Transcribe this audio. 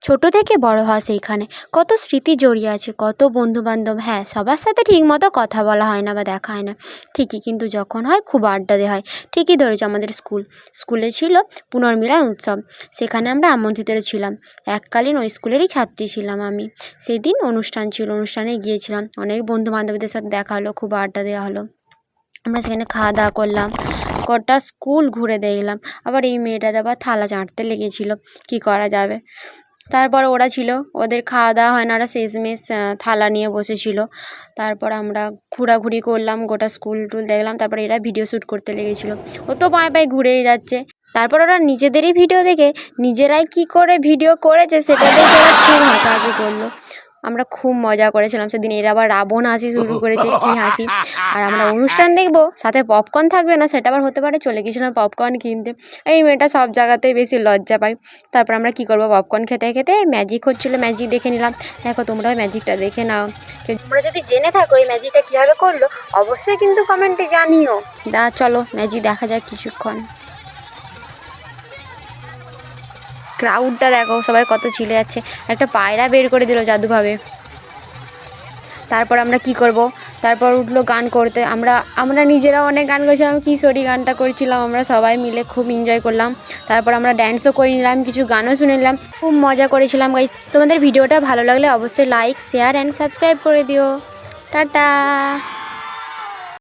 ছোট থেকে বড় হওয়া সেইখানে কত স্মৃতি জড়িয়ে আছে, কত বন্ধুবান্ধব। হ্যাঁ, সবার সাথে ঠিকমতো কথা বলা হয় না বা দেখা হয় না ঠিকই, কিন্তু যখন হয় খুব আড্ডা দেওয়া হয়। ঠিকই ধরেছ, আমাদের স্কুলে ছিল পুনর্মিলন উৎসব, সেখানে আমরা আমন্ত্রিত ছিলাম। এককালীন ওই স্কুলেরই ছাত্রী ছিলাম আমি। সেদিন অনুষ্ঠান ছিল, অনুষ্ঠানে গিয়েছিলাম, অনেক বন্ধুবান্ধবদের সাথে দেখা হলো, খুব আড্ডা দেওয়া হলো। আমরা সেখানে খাওয়া দাওয়া করলাম, গোটা স্কুল ঘুরে দেখলাম। আবার এই মেয়েটা আবার থালা চাটতে লেগেছিল, কি করা যাবে। তারপর ওরা ছিল, ওদের খাওয়া দাওয়া হয় না, ওরা শেষমেশ থালা নিয়ে বসেছিল। তারপর আমরা ঘোরাঘুরি করলাম, গোটা স্কুল টুল দেখলাম। তারপর এরা ভিডিও শ্যুট করতে লেগেছিলো, ও তো পায়ে পায়ে ঘুরেই যাচ্ছে। তারপর ওরা নিজেদেরই ভিডিও দেখে নিজেরাই কি করে ভিডিও করেছে সেটা দেখে ওরা খুব হাসাহাসি করলো। আমরা খুব মজা করেছিলাম সেদিন। এরা আবার রাবণ হাসি শুরু করেছে, কি হাসি। আর আমরা অনুষ্ঠান দেখবো, সাথে পপকর্ন থাকবে না সেটা আবার হতে পারে, চলে গেছিলাম পপকর্ন কিনতে। এই মেয়েটা সব জায়গাতেই বেশি লজ্জা পায়। তারপর আমরা কি করবো, পপকর্ন খেতে খেতে ম্যাজিক হচ্ছিলো, ম্যাজিক দেখে নিলাম। দেখো তোমরাও ম্যাজিকটা দেখে নাও। তোমরা যদি জেনে থাকো এই ম্যাজিকটা কীভাবে করলো, অবশ্যই কিন্তু কমেন্টে জানিও। চলো ম্যাজিক দেখা যাক কিছুক্ষণ। ক্রাউডটা দেখো, সবাই কত ছিলে যাচ্ছে। একটা পায়রা বের করে দিল জাদুভাবে। তারপর আমরা কি করব, তারপর উঠলো গান করতে। আমরা নিজেরাও অনেক গান করেছিলাম, কিশোরী গানটা করছিলাম আমরা সবাই মিলে, খুব এনজয় করলাম। তারপর আমরা ড্যান্সও করে নিলাম, কিছু গানও শুনে নিলাম, খুব মজা করেছিলাম গাইস। তোমাদের ভিডিওটা ভালো লাগলে অবশ্যই লাইক, শেয়ার অ্যান্ড সাবস্ক্রাইব করে দিও। টাটা।